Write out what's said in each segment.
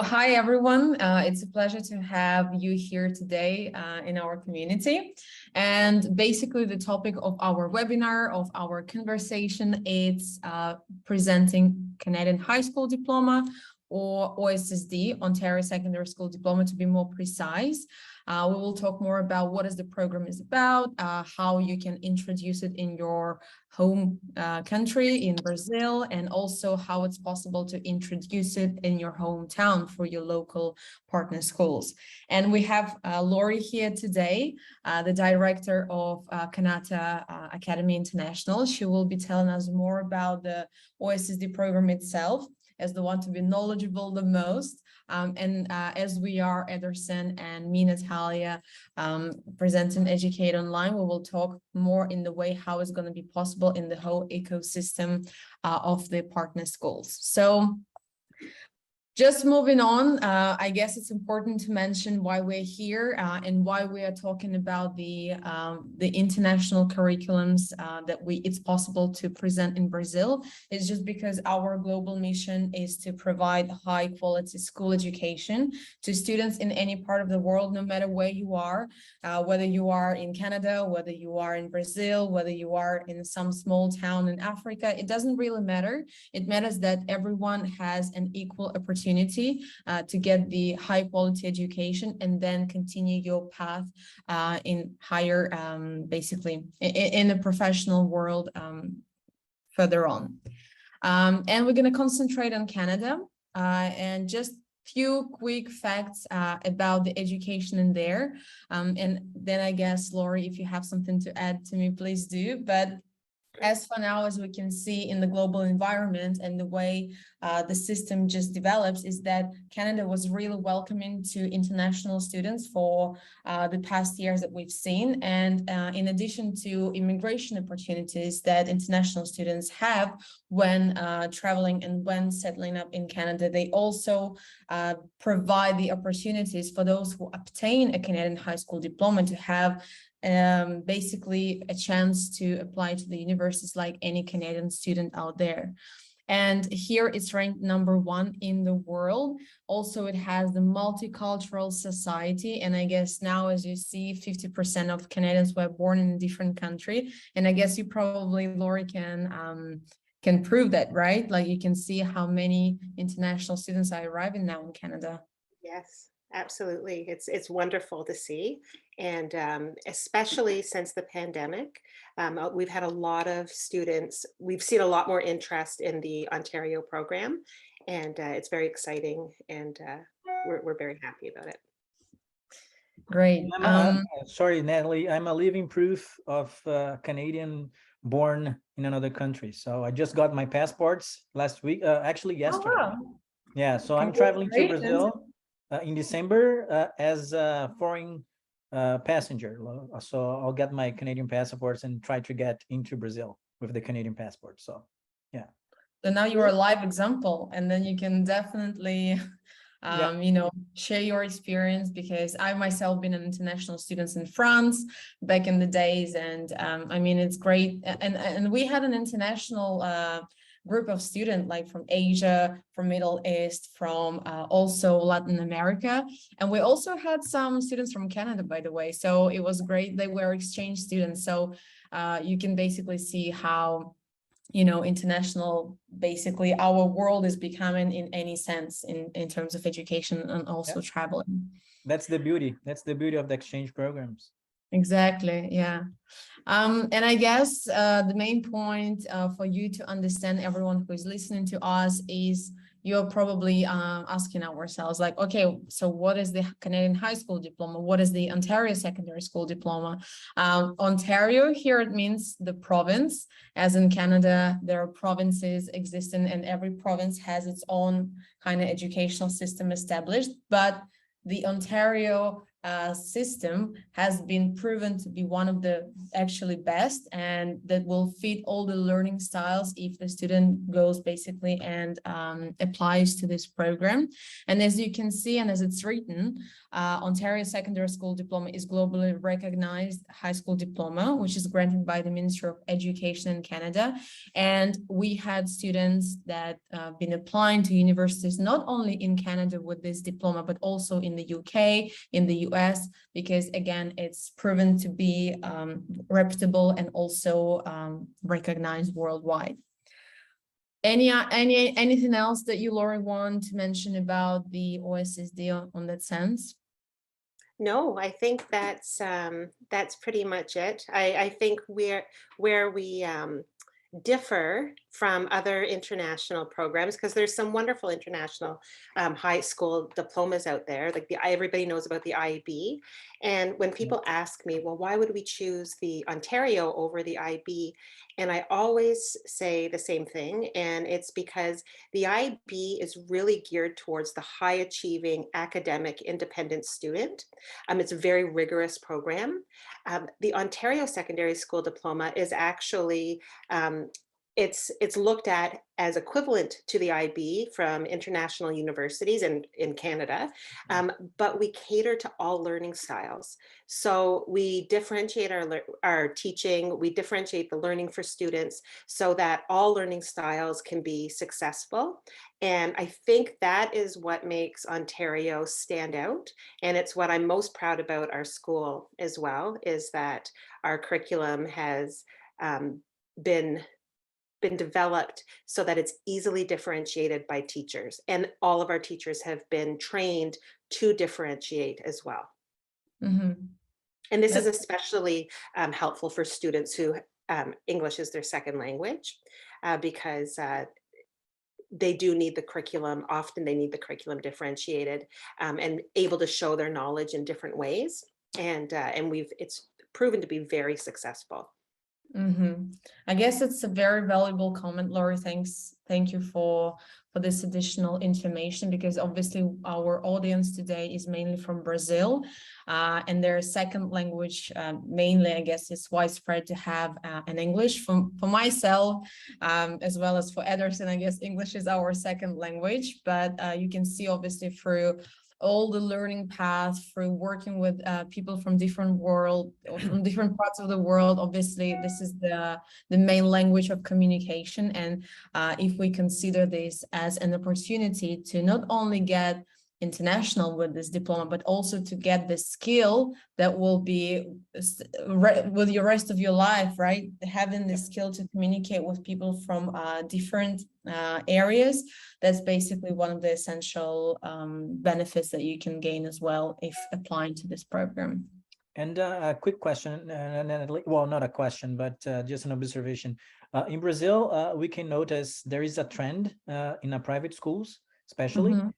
Hi everyone. It's a pleasure to have you here today in our community. And basically the topic of our webinar, of our conversation, it's presenting Canadian High School Diploma or OSSD, Ontario Secondary School Diploma to be more precise. We will talk more about what is the program is about, how you can introduce it in your home country in Brazil, and also how it's possible to introduce it in your hometown for your local partner schools. And we have Lori here today, the director of Canada Academy International. She will be telling us more about the OSSD program itself, as the one to be knowledgeable the most. As we are Ederson and me, Natalia, present and educate online, we will talk more in the way how it's going to be possible in the whole ecosystem of the partner schools. So just moving on, I guess it's important to mention why we're here and why we are talking about the international curriculums that it's possible to present in Brazil. It's just because our global mission is to provide high quality school education to students in any part of the world, no matter where you are, whether you are in Canada, whether you are in Brazil, whether you are in some small town in Africa. It doesn't really matter. It matters that everyone has an equal opportunity to get the high quality education and then continue your path in higher, basically in the professional world further on. And we're going to concentrate on Canada and just few quick facts about the education in there. And then I guess, Lori, if you have something to add to me, please do. But as for now, as we can see in the global environment and the way the system just develops, is that Canada was really welcoming to international students for the past years that we've seen. And in addition to immigration opportunities that international students have when traveling and when settling up in Canada, they also provide the opportunities for those who obtain a Canadian high school diploma to have basically a chance to apply to the universities like any Canadian student out there. And here it's ranked #1 in the world. Also, it has the multicultural society. And I guess now, as you see, 50% of Canadians were born in a different country. And I guess you probably, Lori, can prove that, right? Like you can see how many international students are arriving now in Canada. Yes. Absolutely. It's wonderful to see. And especially since the pandemic, we've had a lot of students. We've seen a lot more interest in the Ontario program, and it's very exciting. And we're very happy about it. Great. Sorry, Natalie, I'm a living proof of Canadian born in another country. So I just got my passports last week, actually yesterday. Oh, wow. Yeah, so I'm traveling to Brazil in December as a foreign passenger. So I'll get my Canadian passports and try to get into Brazil with the Canadian passport. So, yeah. So now you're a live example, and then you can definitely, you know, share your experience, because I myself been an international student in France back in the days. And I mean, it's great. And we had an international group of students like from Asia, from Middle East, from also Latin America. And we also had some students from Canada, by the way. So it was great. They were exchange students. So you can basically see how, you know, international, basically our world is becoming in any sense in terms of education and also traveling. That's the beauty. That's the beauty of the exchange programs. Exactly. Yeah. And I guess the main point for you to understand, everyone who is listening to us, is you're probably asking ourselves like, okay, so what is the Canadian High School Diploma? What is the Ontario Secondary School Diploma? Ontario, here it means the province. As in Canada, there are provinces existing and every province has its own kind of educational system established. But the Ontario system has been proven to be one of the actually best, and that will fit all the learning styles if the student goes basically and applies to this program. And as you can see, and as it's written, Ontario Secondary School Diploma is globally recognized high school diploma, which is granted by the Ministry of Education in Canada. And we had students that been applying to universities not only in Canada with this diploma, but also in the UK, in the US, because again, it's proven to be reputable and also recognized worldwide. Anything else that you, Lori, want to mention about the OSSD on that sense? No, I think that's pretty much it. I think where we differ from other international programs, because there's some wonderful international high school diplomas out there, like everybody knows about the IB. And when people ask me, well, why would we choose the Ontario over the IB? And I always say the same thing, and it's because the IB is really geared towards the high achieving academic independent student. It's a very rigorous program. The Ontario Secondary School Diploma is actually it's looked at as equivalent to the IB from international universities in Canada, but we cater to all learning styles. So we differentiate our teaching, we differentiate the learning for students so that all learning styles can be successful. And I think that is what makes Ontario stand out. And it's what I'm most proud about our school as well, is that our curriculum has been developed so that it's easily differentiated by teachers. And all of our teachers have been trained to differentiate as well. Mm-hmm. And this is especially helpful for students who English is their second language, because they do need the curriculum. Often they need the curriculum differentiated and able to show their knowledge in different ways. And it's proven to be very successful. Mm-hmm. I guess it's a very valuable comment, Lori. Thank you for this additional information, because obviously our audience today is mainly from Brazil, and their second language mainly, I guess, is widespread to have an English. For myself, as well as for Ederson, I guess English is our second language, but you can see obviously through all the learning paths, through working with people from different world or from different parts of the world. Obviously, this is the main language of communication. And if we consider this as an opportunity to not only get international with this diploma, but also to get the skill that will be with your rest of your life, right? Having the skill to communicate with people from different areas, that's basically one of the essential benefits that you can gain as well if applying to this program. And a quick question, well, not a question, but just an observation. In Brazil, we can notice there is a trend in our private schools, especially. Mm-hmm.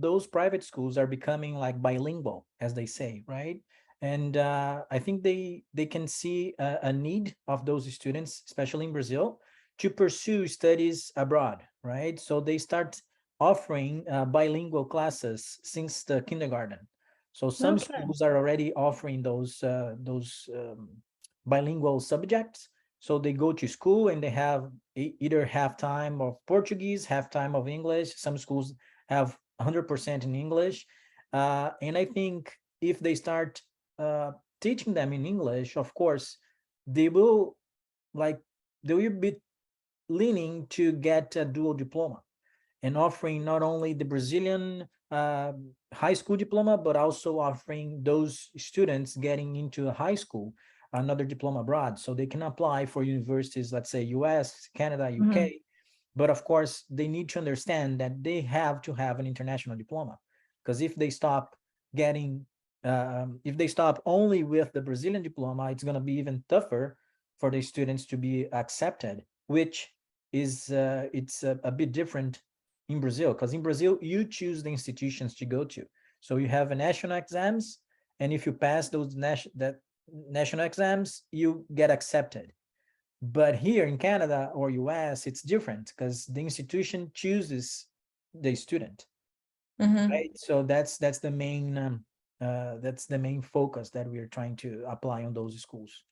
Those private schools are becoming like bilingual, as they say, right? And I think they can see a need of those students, especially in Brazil, to pursue studies abroad, right? So they start offering bilingual classes since the kindergarten. So some schools are already offering those bilingual subjects. So they go to school and they have either half time of Portuguese, half time of English. Some schools have 100% in English. And I think if they start teaching them in English, of course, they will be leaning to get a dual diploma and offering not only the Brazilian high school diploma, but also offering those students getting into a high school another diploma abroad. So they can apply for universities, let's say US, Canada, UK. Mm-hmm. But of course, they need to understand that they have to have an international diploma, because if they stop only with the Brazilian diploma, it's going to be even tougher for the students to be accepted, which is it's a bit different in Brazil, because in Brazil, you choose the institutions to go to. So you have a national exams, and if you pass those national exams, you get accepted. But here in Canada or US, it's different, because the institution chooses the student. Mm-hmm. Right? So that's the main that's the main focus that we are trying to apply on those schools.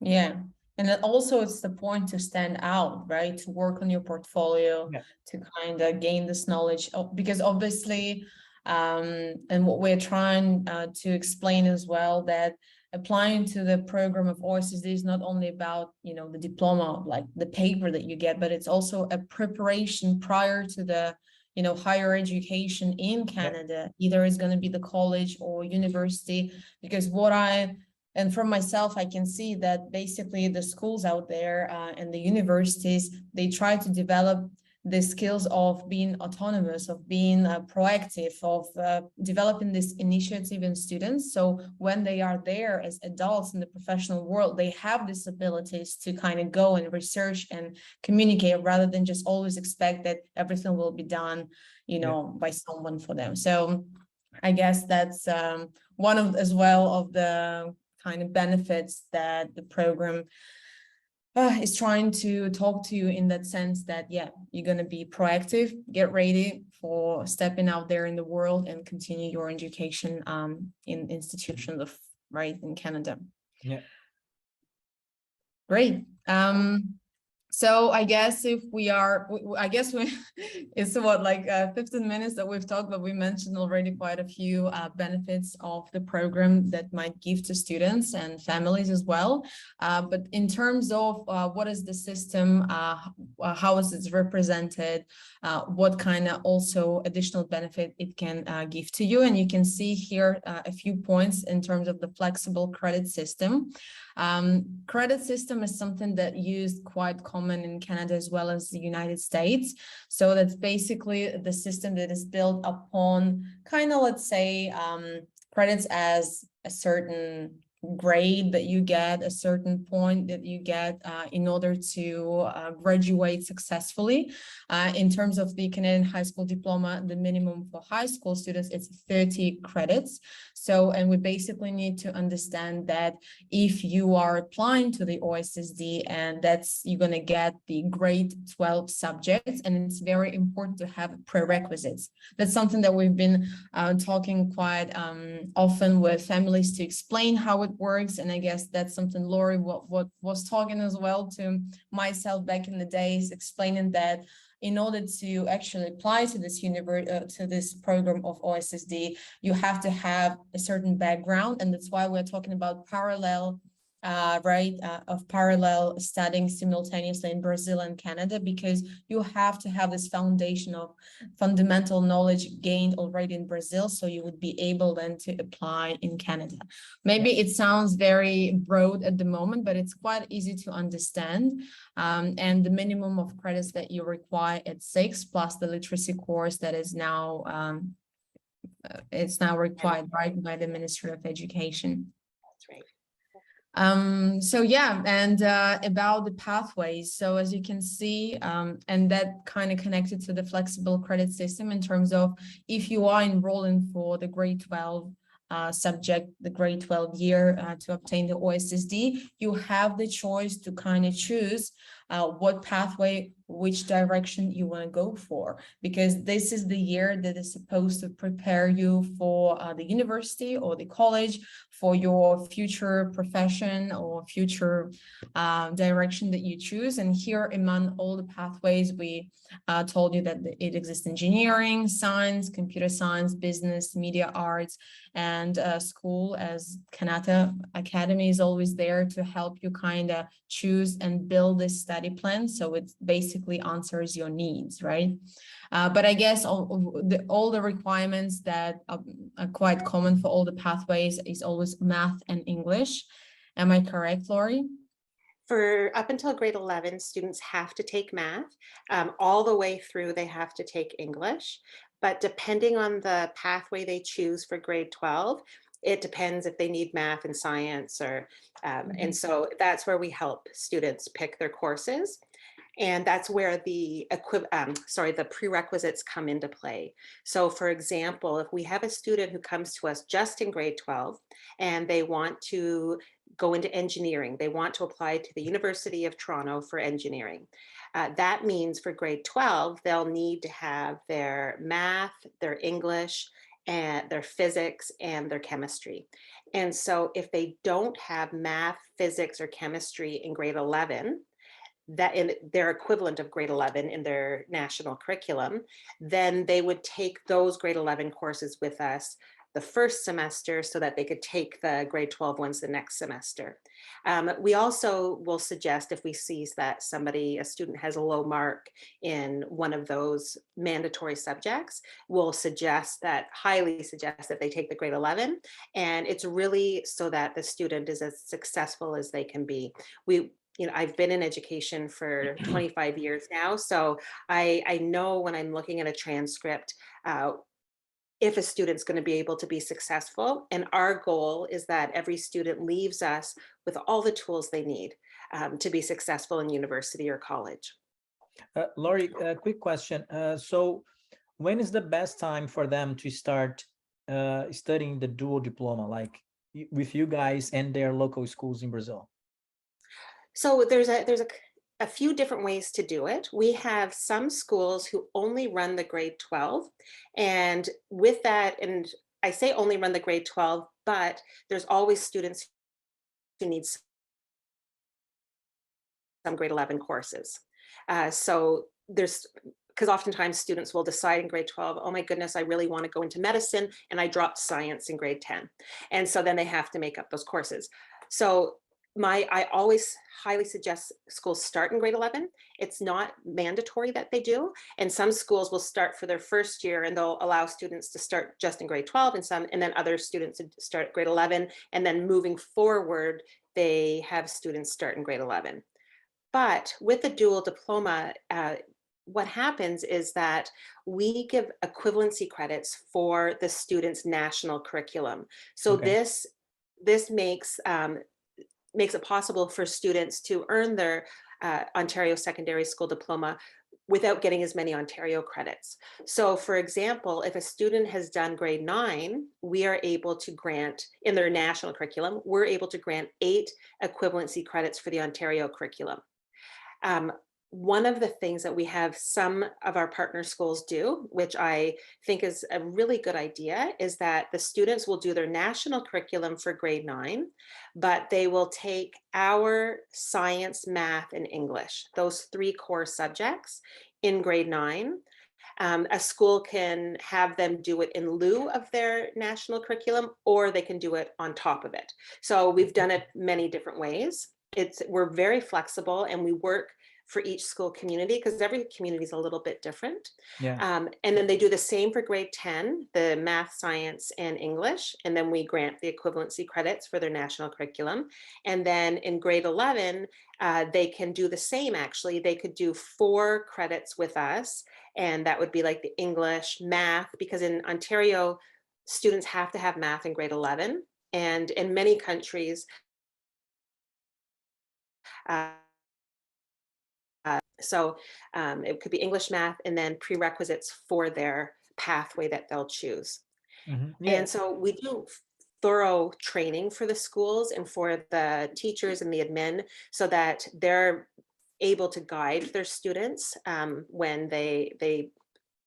Yeah. And then also it's the point to stand out, right? To work on your portfolio, Yeah. to kind of gain this knowledge, because obviously, and what we're trying to explain as well, that applying to the program of OSSD is not only about, you know, the diploma, like the paper that you get, but it's also a preparation prior to the, you know, higher education in Canada. Either it's going to be the college or university, because and for myself, I can see that basically the schools out there and the universities, they try to develop the skills of being autonomous, of being proactive, of developing this initiative in students. So when they are there as adults in the professional world, they have these abilities to kind of go and research and communicate, rather than just always expect that everything will be done, you know, by someone for them. So I guess that's one of as well of the kind of benefits that the program is trying to talk to you, in that sense that, yeah, you're going to be proactive, get ready for stepping out there in the world and continue your education in institutions of right in Canada. Yeah. Great. So I guess if we are, I guess we, it's what, like 15 minutes that we've talked, but we mentioned already quite a few benefits of the program that might give to students and families as well. But in terms of what is the system, how is it represented, what kind of also additional benefit it can give to you. And you can see here a few points in terms of the flexible credit system. Credit system is something that used quite common in Canada as well as the United States. So that's basically the system that is built upon kind of, let's say, credits as a certain grade that you get, a certain point that you get in order to graduate successfully. In terms of the Canadian high school diploma, the minimum for high school students is 30 credits. So, and we basically need to understand that if you are applying to the OSSD, and that's, you're going to get the grade 12 subjects, and it's very important to have prerequisites. That's something that we've been talking quite often with families to explain how it works. And I guess that's something Lori what was talking as well to myself back in the days, explaining that in order to actually apply to this to this program of OSSD, you have to have a certain background. And that's why we're talking about parallel of parallel studying simultaneously in Brazil and Canada, because you have to have this foundation of fundamental knowledge gained already in Brazil, so you would be able then to apply in Canada. Maybe it sounds very broad at the moment, but it's quite easy to understand. And the minimum of credits that you require at 6, plus the literacy course that is now it's now required by the Ministry of Education. That's right. So yeah, and about the pathways. So as you can see, and that kind of connected to the flexible credit system in terms of if you are enrolling for the grade 12 subject, the grade 12 year to obtain the OSSD, you have the choice to kind of choose what pathway, which direction you want to go for, because this is the year that is supposed to prepare you for the university or the college, for your future profession or future direction that you choose. And here among all the pathways, we told you that it exists engineering, science, computer science, business, media arts, and school as Kanata Academy is always there to help you kind of choose and build this study plan. So it basically answers your needs, right? But I guess all the requirements that are quite common for all the pathways is always math and English. Am I correct, Lori? For up until grade 11, students have to take math. All the way through, they have to take English. But depending on the pathway they choose for grade 12, it depends if they need math and science, or and so that's where we help students pick their courses. And that's where the prerequisites come into play. So for example, if we have a student who comes to us just in grade 12 and they want to go into engineering, they want to apply to the University of Toronto for engineering. That means for grade 12, they'll need to have their math, their English, and their physics and their chemistry. And so if they don't have math, physics, or chemistry in grade 11, that in their equivalent of grade 11 in their national curriculum, then they would take those grade 11 courses with us the first semester so that they could take the grade 12 ones the next semester. We also will suggest, if we see that a student has a low mark in one of those mandatory subjects, we'll highly suggest that they take the grade 11. And it's really so that the student is as successful as they can be. I've been in education for 25 years now, so I know when I'm looking at a transcript, if a student's going to be able to be successful. And our goal is that every student leaves us with all the tools they need to be successful in university or college. Lori, a quick question. So when is the best time for them to start studying the dual diploma, like with you guys and their local schools in Brazil? So there's a few different ways to do it. We have some schools who only run the grade 12, and with that, and I say only run the grade 12, but there's always students who need some grade 11 courses. So because oftentimes students will decide in grade 12, oh my goodness, I really want to go into medicine, and I dropped science in grade 10. And so then they have to make up those courses. So I always highly suggest schools start in grade 11. It's not mandatory that they do. And some schools will start for their first year and they'll allow students to start just in grade 12 and then other students start grade 11. And then moving forward, they have students start in grade 11. But with the dual diploma, what happens is that we give equivalency credits for the student's national curriculum. So Okay. this makes it possible for students to earn their Ontario Secondary School Diploma without getting as many Ontario credits. So for example, if a student has done grade 9, we are able to grant, in their national curriculum, we're able to grant 8 equivalency credits for the Ontario curriculum. One of the things that we have some of our partner schools do, which I think is a really good idea, is that the students will do their national curriculum for grade 9, but they will take our science, math, and English, those 3 core subjects in grade 9. A school can have them do it in lieu of their national curriculum, or they can do it on top of it. So we've done it many different ways. We're very flexible, and we work for each school community because every community is a little bit different. Yeah. And then they do the same for grade 10, the math, science, and English. And then we grant the equivalency credits for their national curriculum. And then in grade 11, they can do the same, actually. They could do 4 credits with us. And that would be like the English, math, because in Ontario, students have to have math in grade 11. And in many countries, so it could be English, math, and then prerequisites for their pathway that they'll choose. Yeah. And so we do thorough training for the schools and for the teachers and the admin so that they're able to guide their students when they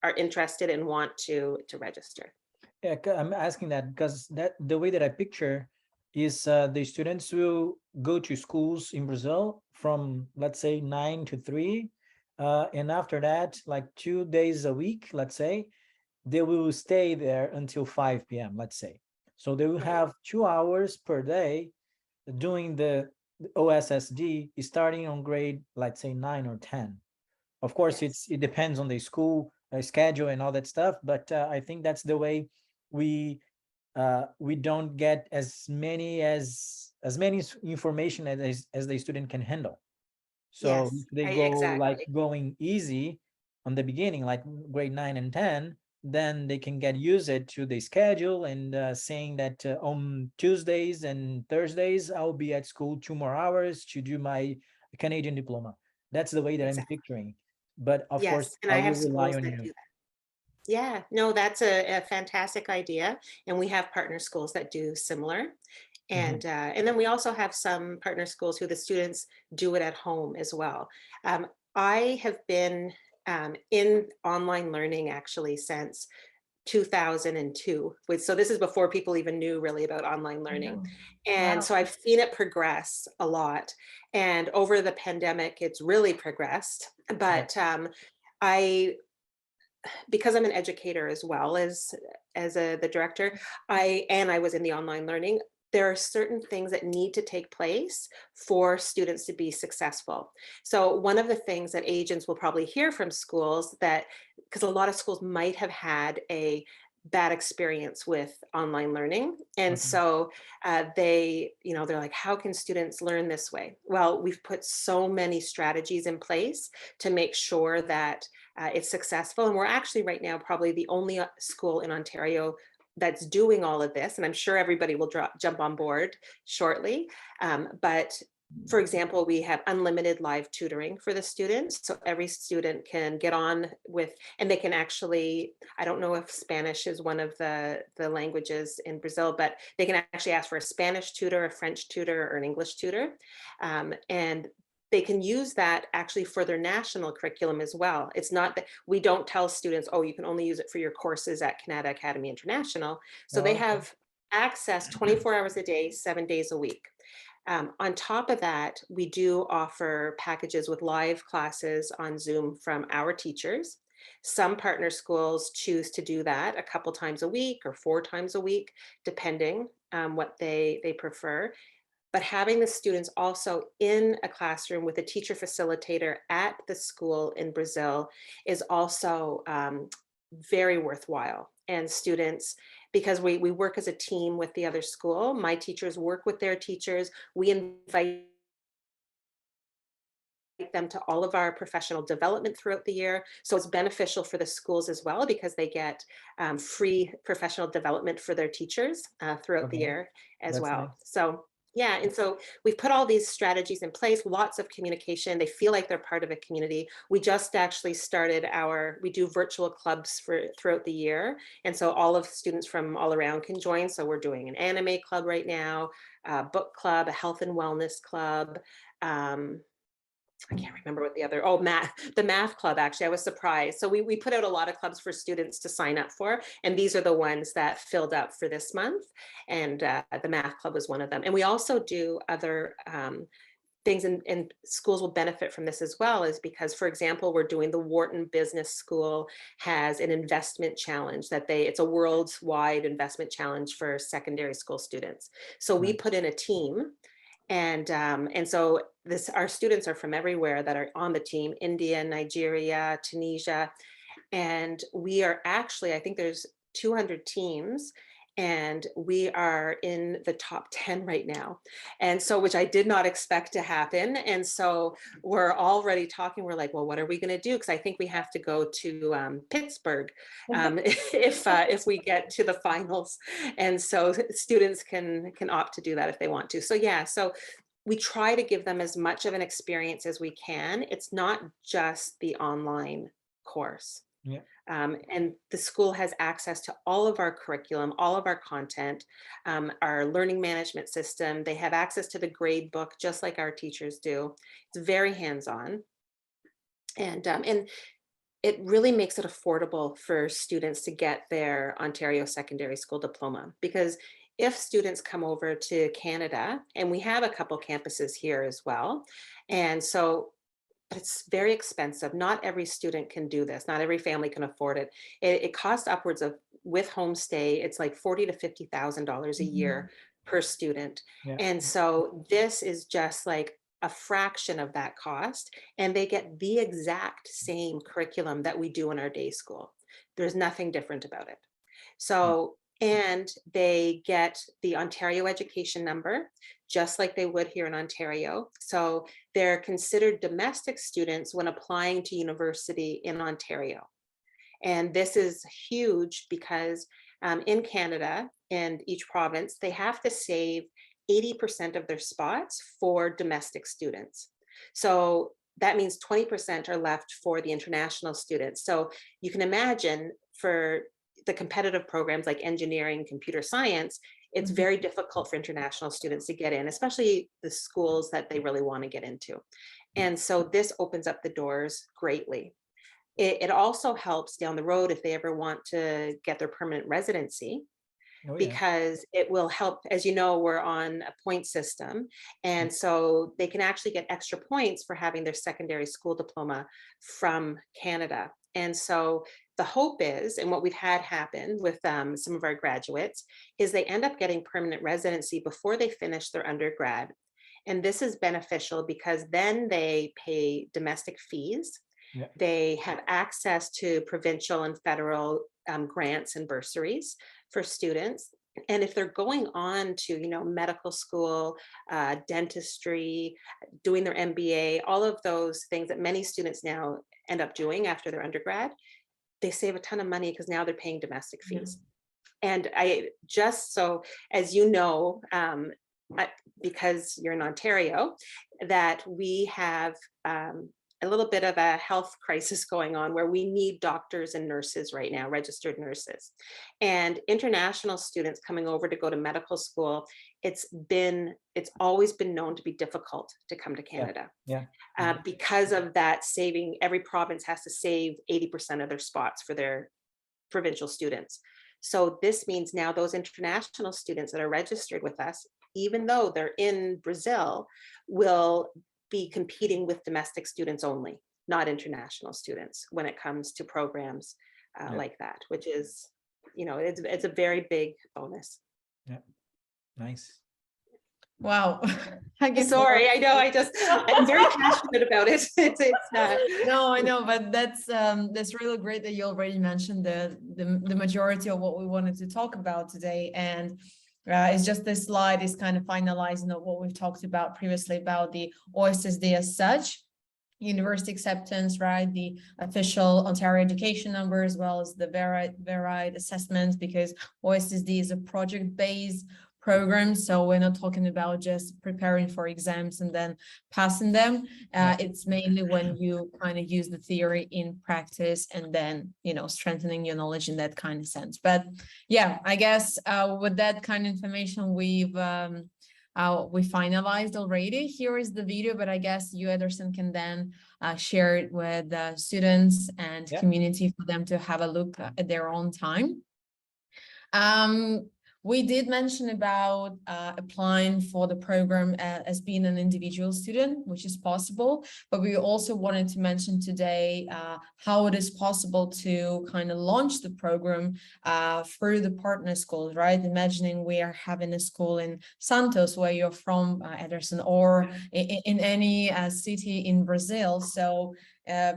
are interested and want to register. Yeah, I'm asking that because the way that I picture is the students will go to schools in Brazil from, let's say, 9 to 3, and after that, like 2 days a week, let's say, they will stay there until 5 p.m., let's say. So they will have 2 hours per day doing the OSSD, starting on grade, let's say 9 or 10. Of course, Yes. it depends on the school schedule and all that stuff, but I think that's the way we don't get as many information as the student can handle. So if Yes, they go like exactly. going easy on the beginning, like grade 9 and 10, then they can get used to the schedule and saying that on Tuesdays and Thursdays, I'll be at school 2 more hours to do my Canadian diploma. That's the way that I'm Exactly. picturing. But of course, Yes, and I I will have rely schools on that you. do that. Yeah, no, that's a fantastic idea. And we have partner schools that do similar. Mhm. And then we also have some partner schools who the students do it at home as well. I have been in online learning actually since 2002. So this is before people even knew really about online learning. And Wow. so I've seen it progress a lot. And over the pandemic, it's really progressed. But because I'm an educator as well as the director, I was in the online learning. There are certain things that need to take place for students to be successful. So one of the things that agents will probably hear from schools that, because a lot of schools might have had a bad experience with online learning. And so they're like, how can students learn this way? Well, we've put so many strategies in place to make sure that it's successful. And we're actually right now probably the only school in Ontario that's doing all of this. And I'm sure everybody will jump on board shortly. But for example, we have unlimited live tutoring for the students. So every student can get on with, and they can actually, I don't know if Spanish is one of the languages in Brazil, but they can actually ask for a Spanish tutor, a French tutor, or an English tutor. And they can use that actually for their national curriculum as well. It's not that we don't tell students, oh, you can only use it for your courses at Canada Academy International. So they have access 24 hours a day, 7 days a week. On top of that, we do offer packages with live classes on Zoom from our teachers. Some partner schools choose to do that a couple times a week or 4 times a week, depending what they prefer. But having the students also in a classroom with a teacher facilitator at the school in Brazil is also very worthwhile. And students, because we work as a team with the other school, my teachers work with their teachers, we invite them to all of our professional development throughout the year. So it's beneficial for the schools as well because they get free professional development for their teachers throughout the year as well. Nice. So yeah, and so we've put all these strategies in place, lots of communication. They feel like they're part of a community. We just actually started we do virtual clubs throughout the year. And so all of students from all around can join. So we're doing an anime club right now, a book club, a health and wellness club. I can't remember what the math club, actually, I was surprised. So we put out a lot of clubs for students to sign up for, and these are the ones that filled up for this month. And the math club was one of them. And we also do other things, and schools will benefit from this as well, is because, for example, we're doing the Wharton Business School has an investment challenge it's a worldwide investment challenge for secondary school students. So we put in a team. And so our students are from everywhere that are on the team: India, Nigeria, Tunisia. And we are actually, I think there's 200 teams, and we are in the top 10 right now. And so, which I did not expect to happen. And so we're already talking, we're like, well, what are we going to do? Because I think we have to go to Pittsburgh if we get to the finals. And so students can opt to do that if they want to. So yeah, so we try to give them as much of an experience as we can. It's not just the online course. Yeah. And the school has access to all of our curriculum, all of our content, our learning management system. They have access to the grade book, just like our teachers do. It's very hands-on. And it really makes it affordable for students to get their Ontario Secondary School diploma, because if students come over to Canada, and we have a couple campuses here as well, and so, but it's very expensive. Not every student can do this. Not every family can afford it. It costs upwards of, with homestay, it's like $40,000 to $50,000 a year per student. Yeah. And so this is just like a fraction of that cost, and they get the exact same curriculum that we do in our day school. There's nothing different about it. So, and they get the Ontario education number, just like they would here in Ontario. So they're considered domestic students when applying to university in Ontario. And this is huge because in Canada, and each province, they have to save 80% of their spots for domestic students. So that means 20% are left for the international students. So you can imagine, for the competitive programs like engineering, computer science, it's very difficult for international students to get in, especially the schools that they really want to get into. And so this opens up the doors greatly. It also helps down the road if they ever want to get their permanent residency, Oh, yeah. because it will help. As you know, we're on a point system, and so they can actually get extra points for having their secondary school diploma from Canada. And so the hope is, and what we've had happen with some of our graduates, is they end up getting permanent residency before they finish their undergrad. And this is beneficial because then they pay domestic fees. Yeah. They have access to provincial and federal grants and bursaries for students. And if they're going on to, medical school, dentistry, doing their MBA, all of those things that many students now end up doing after their undergrad, they save a ton of money because now they're paying domestic fees. And I just, so as you know, because you're in Ontario, that we have a little bit of a health crisis going on where we need doctors and nurses right now, registered nurses. And international students coming over to go to medical school, it's always been known to be difficult to come to Canada. Because of that saving, every province has to save 80% of their spots for their provincial students. So this means now those international students that are registered with us, even though they're in Brazil, will be competing with domestic students only, not international students, when it comes to programs like that, which is, it's a very big bonus. Yeah, nice. Wow. Sorry, I know. I'm very passionate about it. No, I know, but that's really great that you already mentioned the majority of what we wanted to talk about today. And it's just this slide is kind of finalizing what we've talked about previously about the OSSD as such, university acceptance, right? The official Ontario education number, as well as the varied assessments, because OSSD is a project-based program. So we're not talking about just preparing for exams and then passing them. It's mainly when you kind of use the theory in practice and then, strengthening your knowledge in that kind of sense. But yeah, I guess with that kind of information, we finalized already. Here is the video, but I guess you, Ederson, can then share it with students and community for them to have a look at their own time. We did mention about applying for the program as being an individual student, which is possible, but we also wanted to mention today how it is possible to kind of launch the program through the partner schools, right? Imagining we are having a school in Santos, where you're from, Ederson, or in any city in Brazil. So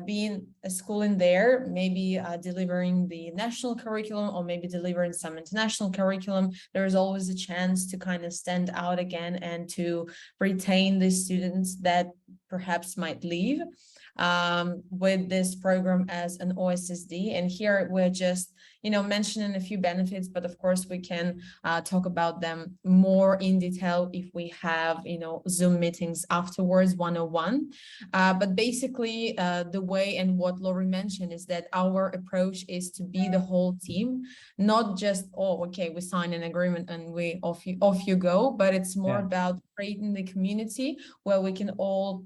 being a school in there, maybe delivering the national curriculum or maybe delivering some international curriculum, there is always a chance to kind of stand out again and to retain the students that perhaps might leave with this program as an OSSD. And here we're just, mentioning a few benefits, but of course we can talk about them more in detail if we have, Zoom meetings afterwards, 101. But basically the way and what Lori mentioned is that our approach is to be the whole team, not just, oh, okay, we sign an agreement and we off you go, but it's more about creating the community where we can all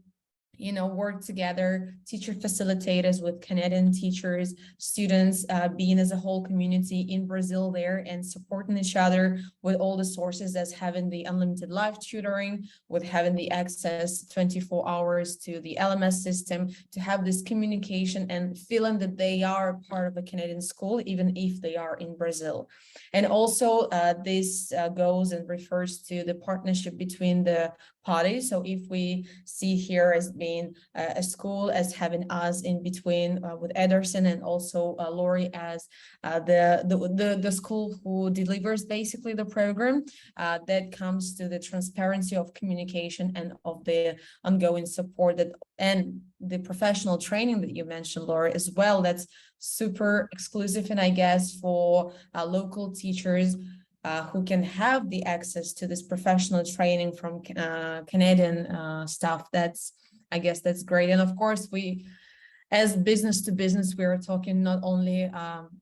work together, teacher facilitators with Canadian teachers, students, being as a whole community in Brazil there and supporting each other with all the sources, as having the unlimited live tutoring, with having the access 24 hours to the LMS system, to have this communication and feeling that they are part of a Canadian school, even if they are in Brazil. And also this goes and refers to the partnership between the parties. So if we see here as being a school, as having us in between with Ederson, and also Lori as the school who delivers basically the program, that comes to the transparency of communication and of the ongoing support that and the professional training that you mentioned, Laura, as well. That's super exclusive, and I guess for local teachers who can have the access to this professional training from Canadian staff. I guess that's great. And of course, we, as business to business, we are talking not only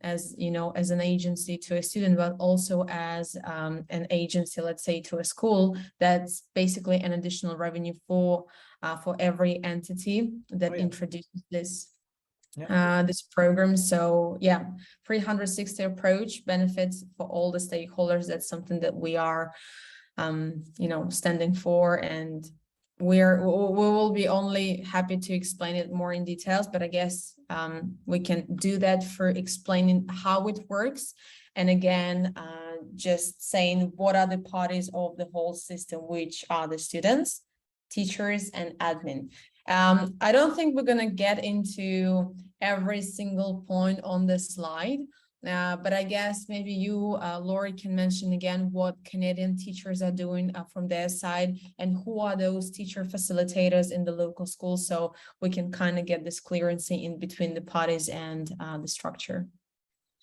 as, as an agency to a student, but also as an agency, let's say, to a school. That's basically an additional revenue for every entity that introduces this. this program. So yeah, 360 approach benefits for all the stakeholders. That's something that we are, standing for, and we will be only happy to explain it more in details, but I guess we can do that for explaining how it works. And again, just saying what are the parties of the whole system, which are the students, teachers, and admin. I don't think we're going to get into every single point on the slide, but I guess maybe you, Lori, can mention again what Canadian teachers are doing from their side, and who are those teacher facilitators in the local schools, so we can kind of get this clearance in between the parties and the structure.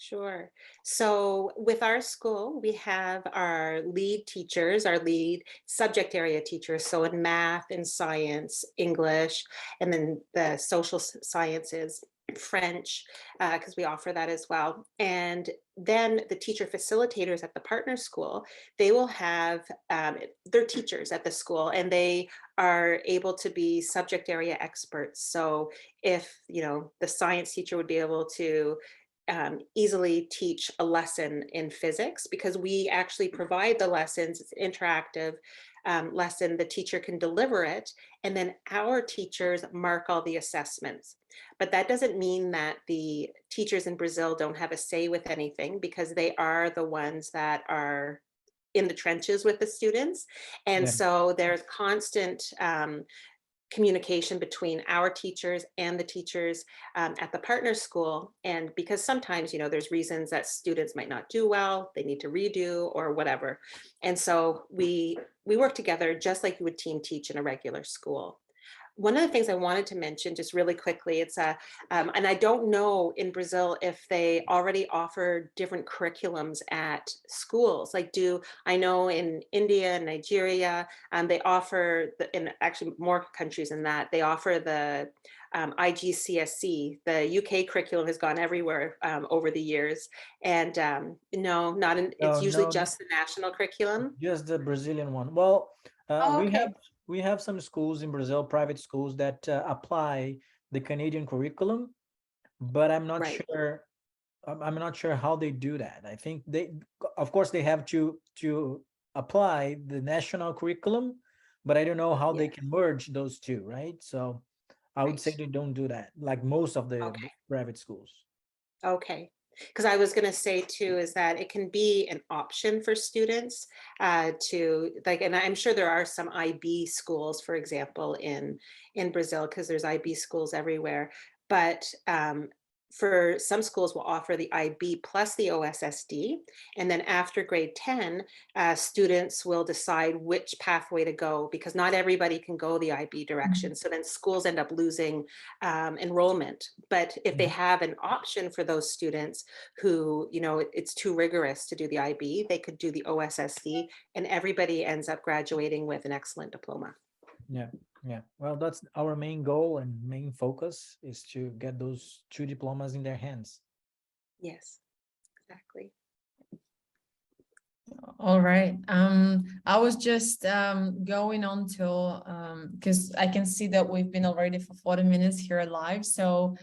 Sure. So with our school, we have our lead teachers, our lead subject area teachers. So in math and science, English, and then the social sciences, French, because we offer that as well. And then the teacher facilitators at the partner school, they will have their teachers at the school, and they are able to be subject area experts. So if, the science teacher would be able to easily teach a lesson in physics, because we actually provide the lessons. It's an interactive lesson. The teacher can deliver it, and then our teachers mark all the assessments. But that doesn't mean that the teachers in Brazil don't have a say with anything, because they are the ones that are in the trenches with the students. And so there's constant communication between our teachers and the teachers at the partner school. And because sometimes, there's reasons that students might not do well, they need to redo or whatever. And so we work together just like you would team teach in a regular school. One of the things I wanted to mention just really quickly, it's and I don't know in Brazil if they already offer different curriculums at schools. Like, I know in India and Nigeria, they offer, in actually more countries than that, they offer the IGCSE. The UK curriculum has gone everywhere over the years. And no, it's usually just the national curriculum. Just the Brazilian one. Well, Okay. we have some schools in Brazil, private schools that apply the Canadian curriculum, but I'm not sure. I'm not sure how they do that. I think of course, they have to apply the national curriculum, but I don't know how they can merge those two, right? So I would say they don't do that, like most of the private schools. Okay. Because I was going to say too, is that it can be an option for students to and I'm sure there are some IB schools, for example, in Brazil, because there's IB schools everywhere. But for some schools will offer the IB plus the OSSD. And then after grade 10, students will decide which pathway to go, because not everybody can go the IB direction. So then schools end up losing enrollment. But if they have an option for those students who, it's too rigorous to do the IB, they could do the OSSD, and everybody ends up graduating with an excellent diploma. Yeah. Well, that's our main goal and main focus, is to get those 2 diplomas in their hands. Yes, exactly. All right. I was just going on till because I can see that we've been already for 40 minutes here live. So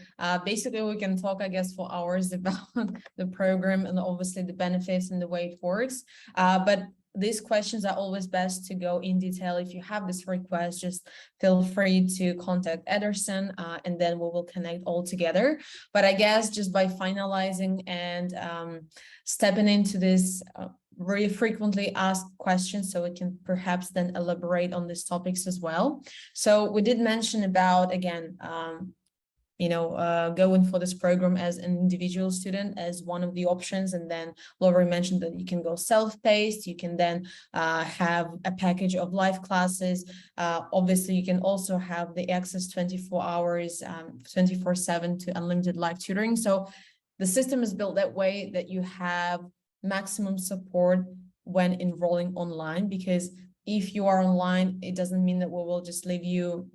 basically we can talk, I guess, for hours about the program and obviously the benefits and the way it works. But these questions are always best to go in detail. If you have this request, just feel free to contact Ederson and then we will connect all together. But I guess just by finalizing and stepping into this very frequently asked questions, so we can perhaps then elaborate on these topics as well. So we did mention about, again, going for this program as an individual student as one of the options. And then Laura mentioned that you can go self-paced. You can then have a package of live classes. Obviously, you can also have the access 24 hours, 24/7 to unlimited live tutoring. So the system is built that way that you have maximum support when enrolling online, because if you are online, it doesn't mean that we will just leave you,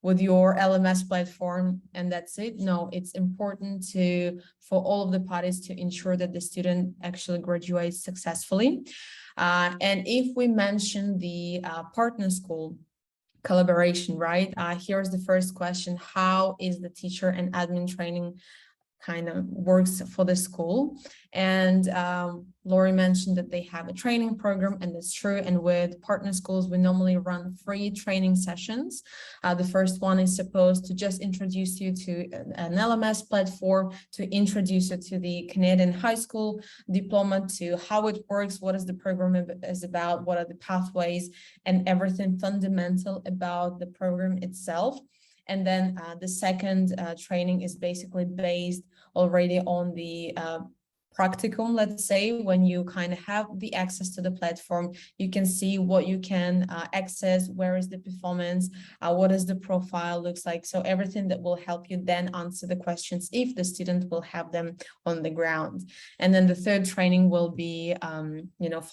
with your LMS platform and that's it. No, it's important for all of the parties to ensure that the student actually graduates successfully. And if we mention the partner school collaboration, right? Here's the first question. How is the teacher and admin training kind of works for the school? And Lori mentioned that they have a training program, and that's true. And with partner schools, we normally run free training sessions. The first one is supposed to just introduce you to an LMS platform, to introduce you to the Canadian high school diploma, to how it works, what is the program is about, what are the pathways, and everything fundamental about the program itself. And then the second training is basically based already on the practicum, let's say, when you kind of have the access to the platform, you can see what you can access, where is the performance, what does the profile looks like. So everything that will help you then answer the questions if the student will have them on the ground. And then the third training will be,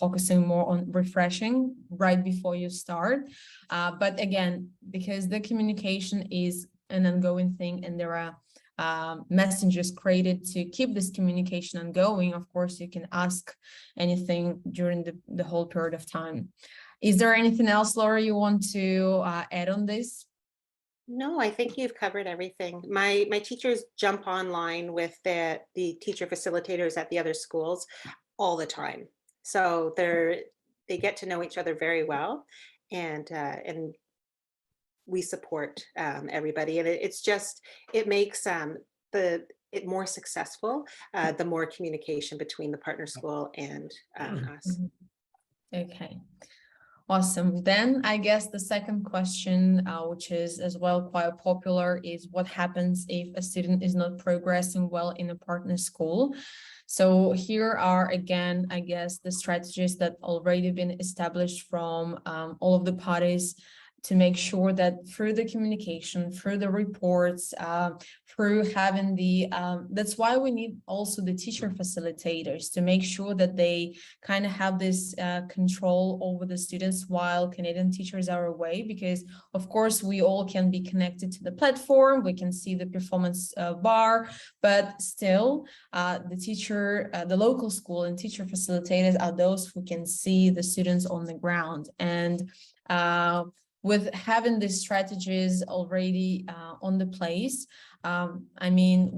focusing more on refreshing right before you start. But again, because the communication is an ongoing thing and there are messengers created to keep this communication ongoing, of course, you can ask anything during the whole period of time. Is there anything else, Laura, you want to add on this? No, I think you've covered everything. My teachers jump online with the teacher facilitators at the other schools all the time. So they get to know each other very well, and we support everybody, and it makes it more successful the more communication between the partner school and us. Okay, awesome. Then I guess the second question, which is as well quite popular, is what happens if a student is not progressing well in a partner school? So here are, again, I guess, the strategies that already been established from all of the parties to make sure that through the communication, through the reports, through having that's why we need also the teacher facilitators, to make sure that they kind of have this control over the students while Canadian teachers are away, because of course we all can be connected to the platform, we can see the performance bar, but still the local school and teacher facilitators are those who can see the students on the ground. And with having these strategies already on the place, I mean,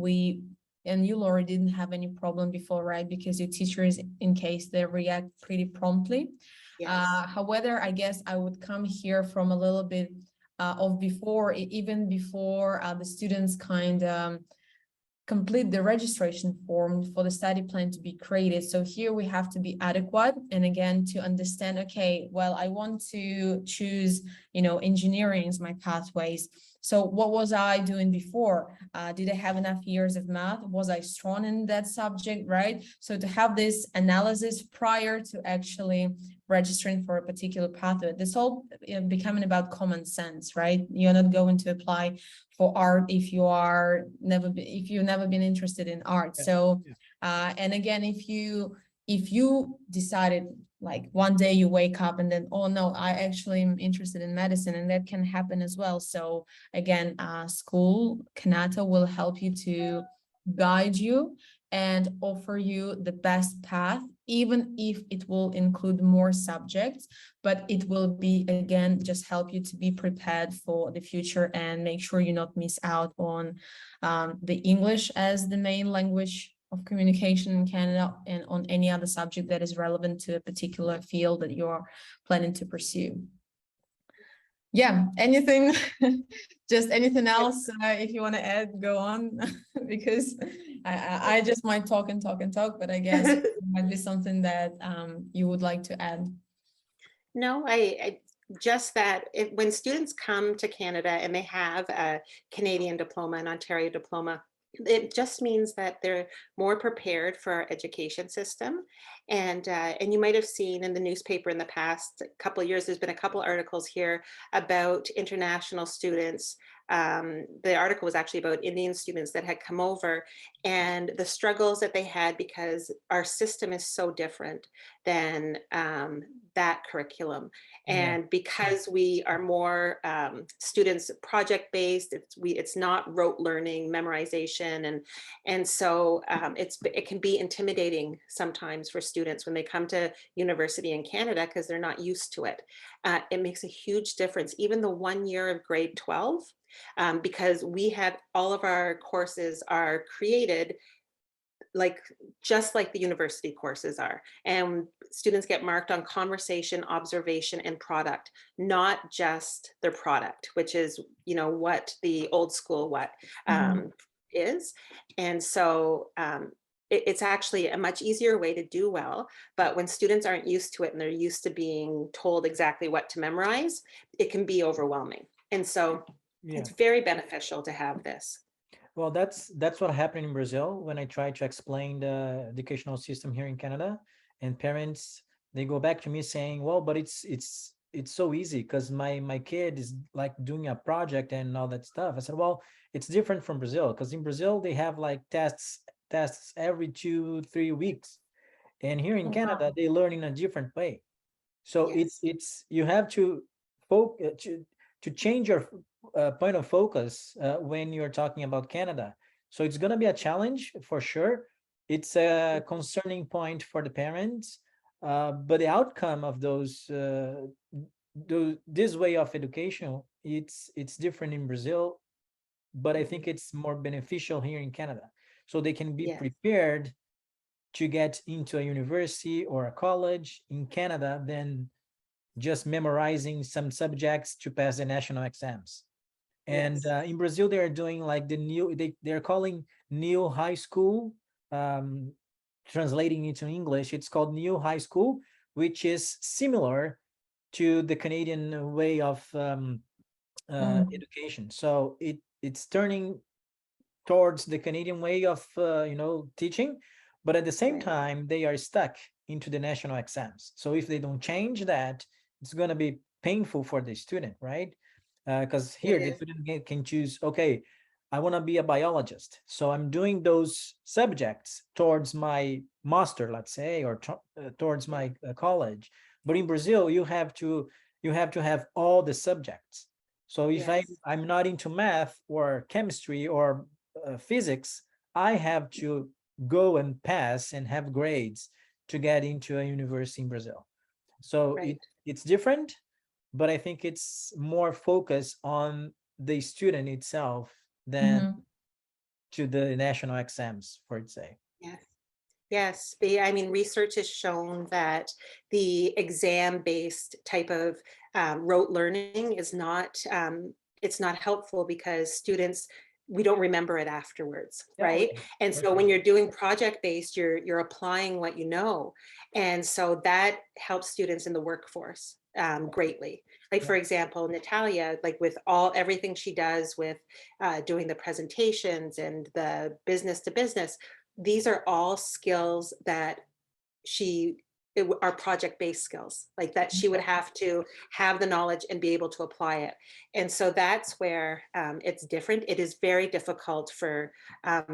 you, Laura, didn't have any problem before, right? Because your teachers, in case they react pretty promptly. Yes. However, I guess I would come here from a little bit of even before the students kind of complete the registration form for the study plan to be created. So here we have to be adequate. And again, to understand, okay, well, I want to choose, engineering as my pathways. So what was I doing before? Did I have enough years of math? Was I strong in that subject, right? So to have this analysis prior to actually registering for a particular pathway, this all becoming about common sense, right? You're not going to apply for art if you've never been interested in art. Yeah. So, and again, if you decided, like, one day you wake up and then, oh no, I actually am interested in medicine, and that can happen as well. So again, school, Kanata, will help you to guide you and offer you the best path, even if it will include more subjects, but it will be, again, just help you to be prepared for the future and make sure you not miss out on the English as the main language of communication in Canada, and on any other subject that is relevant to a particular field that you're planning to pursue. Yeah, anything, just anything else, if you want to add, go on, because I just might talk and talk and talk, but I guess it might be something that you would like to add. No, I just that when students come to Canada and they have a Canadian diploma, an Ontario diploma, it just means that they're more prepared for our education system. And you might have seen in the newspaper in the past couple of years, there's been a couple articles here about international students The article was actually about Indian students that had come over and the struggles that they had because our system is so different than that curriculum. Yeah. And because we are more students project based, it's not rote learning, memorization, and so it can be intimidating sometimes for students when they come to university in Canada because they're not used to it. It makes a huge difference. Even the 1 year of grade 12, because we have all of our courses are created like just like the university courses are, and students get marked on conversation, observation, and product, not just their product, which is what the old school is. And so it's actually a much easier way to do well, but when students aren't used to it and they're used to being told exactly what to memorize, it can be overwhelming. And so Yeah. it's very beneficial to have this. Well, that's what happened in Brazil when I tried to explain the educational system here in Canada, and parents, they go back to me saying, well, but it's so easy because my kid is like doing a project and all that stuff. I said, well, it's different from Brazil because in Brazil they have like tests every 2-3 weeks, and here in Oh, Canada wow. they learn in a different way. So Yes. it's you have to focus to change your point of focus when you're talking about Canada. So it's going to be a challenge for sure. It's a concerning point for the parents, but the outcome of this way of education, it's different in Brazil, but I think it's more beneficial here in Canada. So they can be Yes. prepared to get into a university or a college in Canada than just memorizing some subjects to pass the national exams. And Yes. in Brazil, they are doing like they're calling new high school, um, translating into English, it's called new high school, which is similar to the Canadian way of Mhm. education. So it's turning towards the Canadian way of teaching, but at the same Right. time they are stuck into the national exams. So if they don't change that, it's going to be painful for the student, right? Because It here the is. student can choose, okay, I want to be a biologist, so I'm doing those subjects towards my master, let's say, or towards my college. But in Brazil, you have to have all the subjects. So if Yes. I'm not into math or chemistry or physics, I have to go and pass and have grades to get into a university in Brazil. So Right. it's different, but I think it's more focused on the student itself than Mhm. to the national exams, for it say. Yes. Yes. I mean, research has shown that the exam-based type of rote learning is not, it's not helpful because students, we don't remember it afterwards, Yeah, right? okay. And so when you're doing project-based, you're applying what you know. And so that helps students in the workforce greatly. Like, Yeah. for example, Natalia, like with everything she does with doing the presentations and the business to business, these are all skills that she are project-based skills, like that she would have to have the knowledge and be able to apply it. And so that's where it's different. It is very difficult for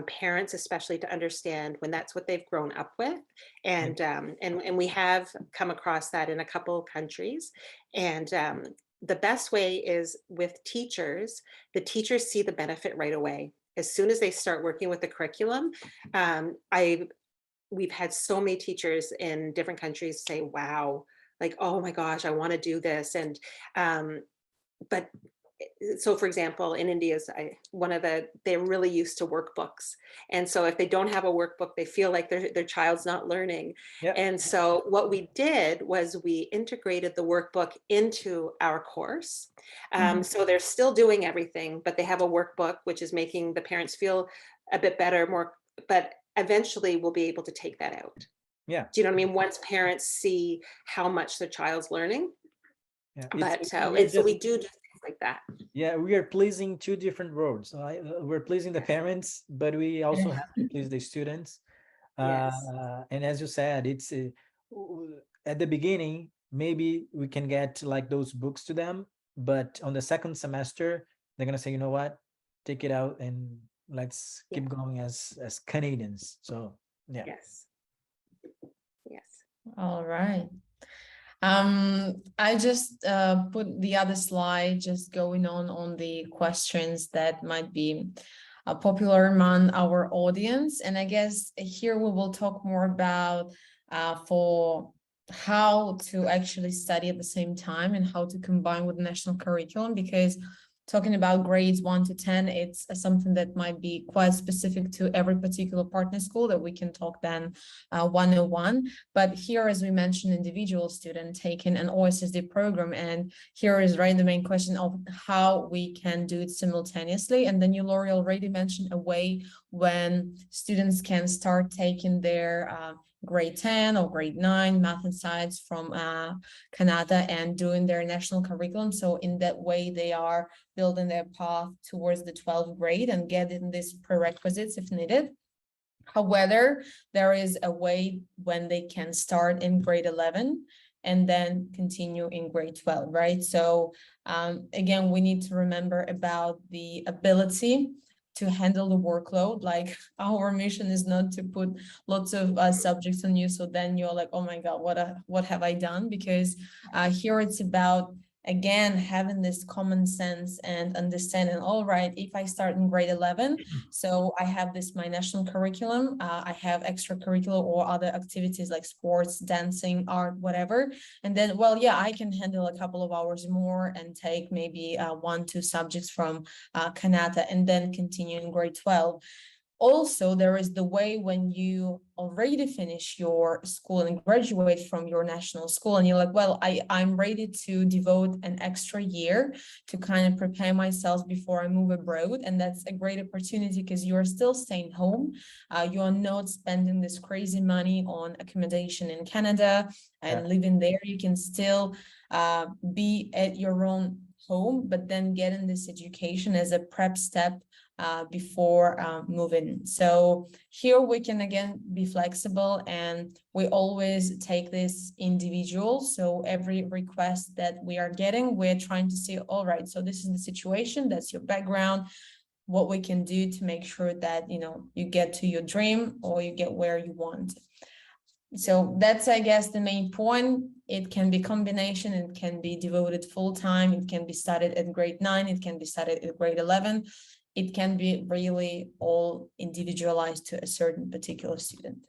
parents, especially, to understand when that's what they've grown up with. Yeah. And we have come across that in a couple of countries. And the best way is with teachers. The teachers see the benefit right away. As soon as they start working with the curriculum, we've had so many teachers in different countries say, wow, like, oh my gosh, I want to do this. And but so for example, in India, they're really used to workbooks. And so if they don't have a workbook, they feel like their child's not learning. Yeah. And so what we did was we integrated the workbook into our course. Mhm. So they're still doing everything, but they have a workbook, which is making the parents feel a bit better, but eventually we'll be able to take that out. Yeah. Do you know what I mean? Once parents see how much their child's learning. Yeah. But We are so just we do things like that. yeah, we are pleasing two different roads. We're pleasing the Yes. parents, but we also Yeah. have to please the students. Yes. And as you said, it's at the beginning, maybe we can get like those books to them, but on the second semester, they're gonna say, you know what, take it out and let's Yeah. keep going as Canadians. So yeah. Yes. Yes. All right. I just put the other slide, just going on the questions that might be popular among our audience. And I guess here we will talk more about for how to actually study at the same time and how to combine with the national curriculum, because talking about grades 1 to 10, it's something that might be quite specific to every particular partner school that we can talk then 101. But here, as we mentioned, individual student taking an OSSD program, and here is right the main question of how we can do it simultaneously. And then you, Lori, already mentioned a way when students can start taking their grade 10 or grade 9 math and science from Canada and doing their national curriculum. So in that way, they are building their path towards the 12th grade and getting these prerequisites if needed. However, there is a way when they can start in grade 11 and then continue in grade 12, right? So again, we need to remember about the ability to handle the workload. Like, our mission is not to put lots of subjects on you, so then you're like, oh my God, what have I done? Because here it's about, again, having this common sense and understanding, all right, if I start in grade 11, so I have this, my national curriculum, I have extracurricular or other activities like sports, dancing, art, whatever. And then, well, yeah, I can handle a couple of hours more and take maybe 1-2 subjects from Canada and then continue in grade 12. Also, there is the way when you already finish your school and graduate from your national school and you're like, well, I'm ready to devote an extra year to kind of prepare myself before I move abroad. And that's a great opportunity because you are still staying home. You are not spending this crazy money on accommodation in Canada and living there. You can still be at your own home, but then getting this education as a prep step before moving. So here we can again be flexible, and we always take this individual. So every request that we are getting, we're trying to see, all right, so this is the situation, that's your background, what we can do to make sure that, you know, you get to your dream or you get where you want. So that's, I guess, the main point. It can be combination, it can be devoted full time, it can be studied at grade 9, it can be studied at grade 11. It can be really all individualized to a certain particular student.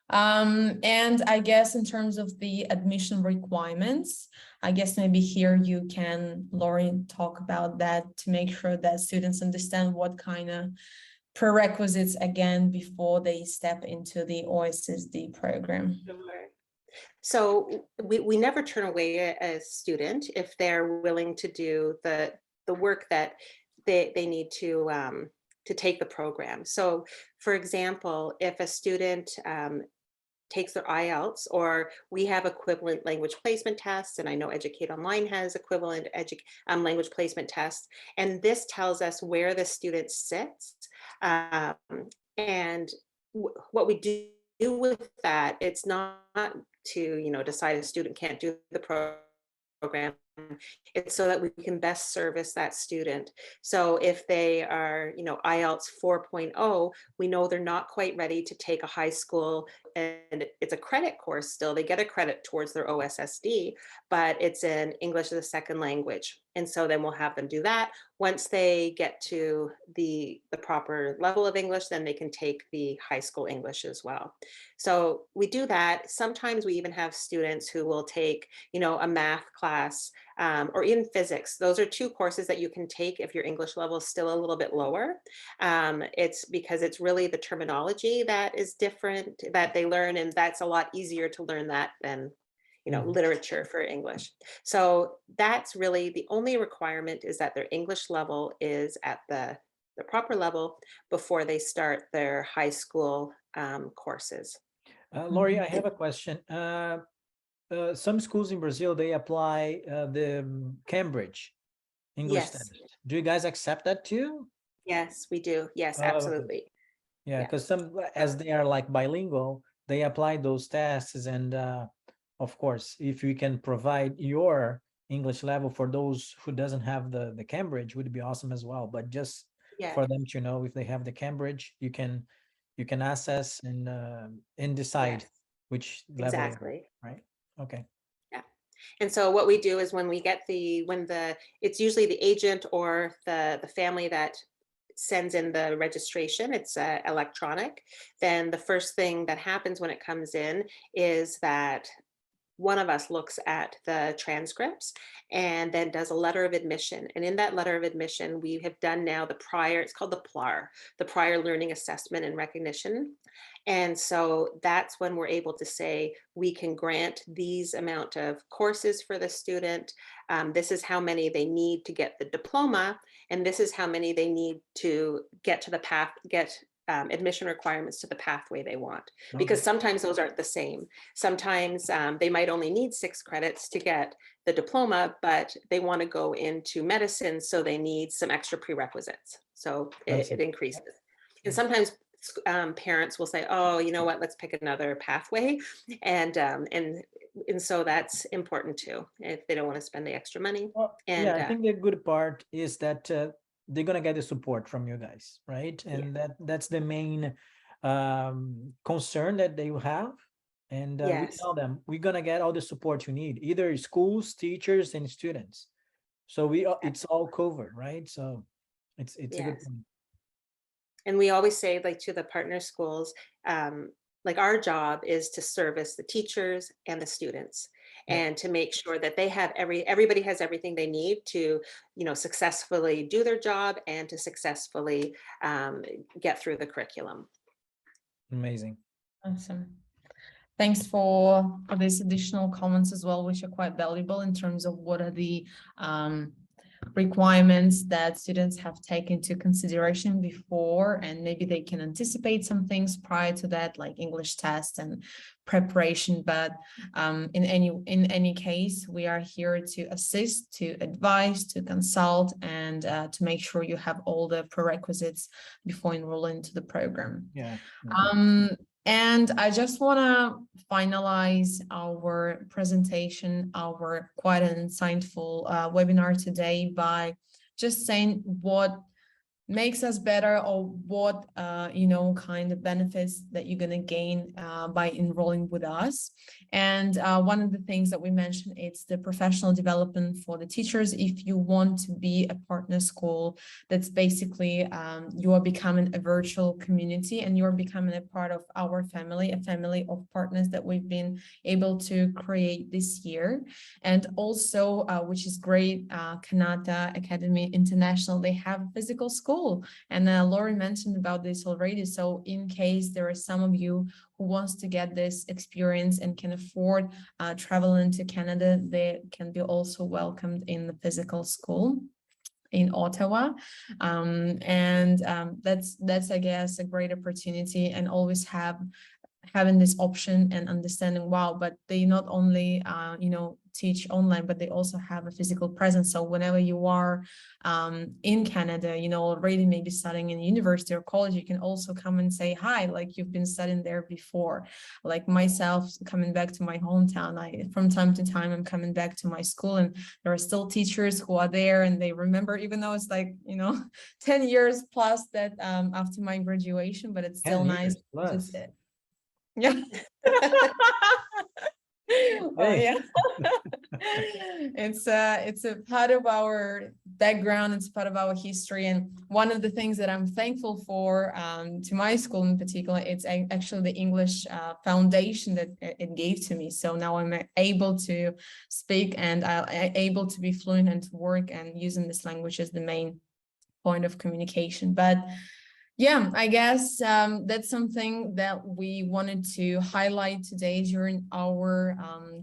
And I guess in terms of the admission requirements, I guess maybe here you can, Lori, talk about that to make sure that students understand what kind of prerequisites again before they step into the OSSD program. Sure. So we never turn away a student if they're willing to do the work that they need to take the program. So for example, if a student takes their IELTS, or we have equivalent language placement tests, and I know Educate Online has equivalent language placement tests, and this tells us where the student sits. And what we do with that, it's not to, you know, decide a student can't do the program. It's so that we can best service that student. So if they are, you know, IELTS 4.0, we know they're not quite ready to take a high school, and it's a credit course still. They get a credit towards their OSSD, but it's in English as a second language. And so then we'll have them do that. Once they get to the proper level of English, then they can take the high school English as well. So we do that. Sometimes we even have students who will take, you know, a math class or even physics. Those are two courses that you can take if your English level is still a little bit lower. It's because it's really the terminology that is different that they learn, and that's a lot easier to learn that than, you know, literature for English. So that's really the only requirement, is that their English level is at the proper level before they start their high school courses. Lori, I have a question. Some schools in Brazil, they apply the Cambridge English Yes. test. Do you guys accept that too? Yes, we do. Yes, Okay. absolutely. Yeah, Yeah. because some, as they are like bilingual, they apply those tests, and of course, if you can provide your English level for those who doesn't have the Cambridge would be awesome as well. But just Yeah, for them to know if they have the Cambridge, you can assess and decide yes, which level they are, exactly. right? Okay. Yeah. And so what we do is when we get it's usually the agent or the family that sends in the registration, it's electronic, then the first thing that happens when it comes in is that one of us looks at the transcripts and then does a letter of admission. And in that letter of admission, we have done now it's called the PLAR, the prior learning assessment and recognition. And so that's when we're able to say, we can grant these amount of courses for the student. This is how many they need to get the diploma. And this is how many they need to get to the path, admission requirements to the pathway they want. Because Okay. sometimes those aren't the same. Sometimes they might only need 6 credits to get the diploma, but they want to go into medicine, so they need some extra prerequisites. So I see. it increases. And sometimes parents will say, "Oh, you know what? Let's pick another pathway," and so that's important too if they don't want to spend the extra money. Well, And yeah, I think the good part is that they're gonna get the support from you guys, right? yeah, And that's the main concern that they will have. And we yes, tell them we're gonna get all the support you need, either schools, teachers, and students. So it's all covered, right? So it's a good yes. point. And we always say, like, to the partner schools, like, our job is to service the teachers and the students Yeah, and to make sure that they have everybody has everything they need to, successfully do their job and to successfully get through the curriculum. amazing. Awesome. Thanks for these additional comments as well, which are quite valuable in terms of what are the requirements that students have taken into consideration before, and maybe they can anticipate some things prior to that, like English test and preparation. But in any case, we are here to assist, to advise, to consult, and to make sure you have all the prerequisites before enrolling into the program. Yeah. And I just want to finalize our presentation, our quite an insightful webinar today by just saying what makes us better, or what kind of benefits that you're going to gain by enrolling with us. And one of the things that we mentioned, it's the professional development for the teachers. If you want to be a partner school, that's basically you are becoming a virtual community, and you're becoming a part of our family, a family of partners that we've been able to create this year. And also, which is great, Canada Academy International, they have a physical school. And Lori mentioned about this already. So in case there are some of you who wants to get this experience and can afford traveling to Canada, they can be also welcomed in the physical school in Ottawa. That's I guess a great opportunity, and always having this option and understanding, wow, but they not only teach online, but they also have a physical presence. So whenever you are in Canada, already maybe studying in university or college, you can also come and say hi, like you've been studying there before. Like myself, coming back to my hometown, from time to time I'm coming back to my school, and there are still teachers who are there, and they remember, even though it's like 10 years plus that after my graduation, but it's still 10 nice years to plus. yeah. Well, Hey. yeah. It's a part of our background, it's part of our history. And one of the things that I'm thankful for to my school in particular, it's actually the English foundation that it gave to me. So now I'm able to speak, and I'm able to be fluent and to work and using this language as the main point of communication. But yeah, I guess that's something that we wanted to highlight today during our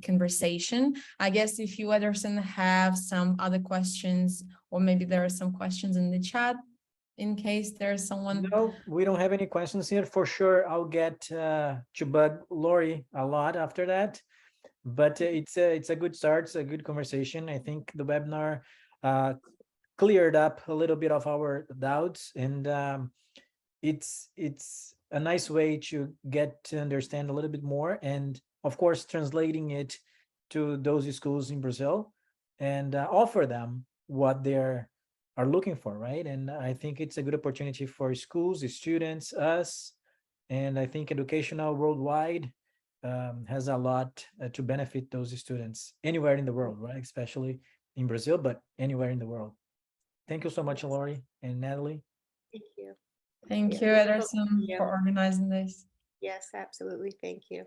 conversation. I guess if you, Ederson, have some other questions, or maybe there are some questions in the chat, in case there's someone. No, we don't have any questions here. For sure, I'll get to bug Lori a lot after that. But it's a good start. It's a good conversation. I think the webinar cleared up a little bit of our doubts, and it's a nice way to get to understand a little bit more, and of course translating it to those schools in Brazil. and offer them what they're are looking for, right? And I think it's a good opportunity for schools, the students, us, and I think educational worldwide has a lot to benefit those students anywhere in the world, right? Especially in Brazil, but anywhere in the world. Thank you so much, Yes. Lori and Natalie. Thank you. Thank Yeah. you, Wonderful to Ederson, see you. for organizing this. Yes, absolutely. Thank you.